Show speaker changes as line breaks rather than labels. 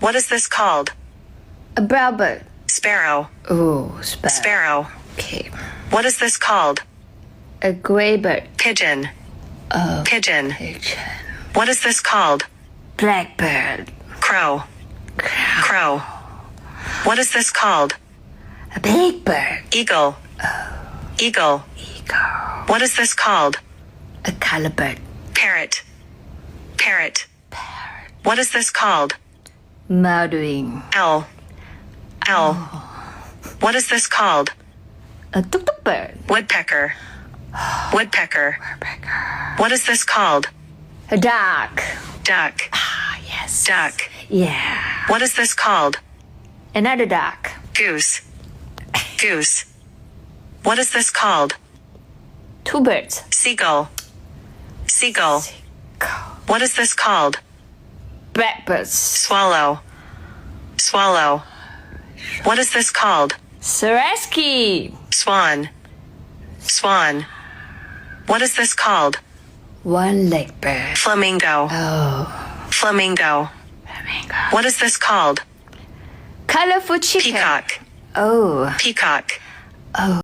What is this called?
A brown bird.
Sparrow.
Oh, sparrow.
Sparrow.
Okay.
What is this called?
A gray bird.
Pigeon. Pigeon.
Pigeon.
What is this called?
Blackbird.
Crow. Crow. What is this called?
A big bird.
Eagle. Eagle.
Eagle.
What is this called?
A color bird.
Parrot. Parrot.
Parrot.
What is this called?
Murdering.
Owl. Owl. What is this called?
A tuk-tuk bird.
Woodpecker. Woodpecker.
Woodpecker.
What is this called?
A duck.
Duck.
Ah, yes.
Duck.
Yeah.
What is this called?
Another duck.
Goose. Goose. What is this called?
Two birds.
Seagull. Seagull.
Go.
What is this called?
Blackbirds.
Swallow. Swallow. What is this called?
Swarovski.
Swan. Swan. What is this called?
One-legged bird.
Flamingo.
Oh.
Flamingo.
Flamingo.
What is this called?
Colorful chicken.
Peacock.
Oh.
Peacock.
Oh.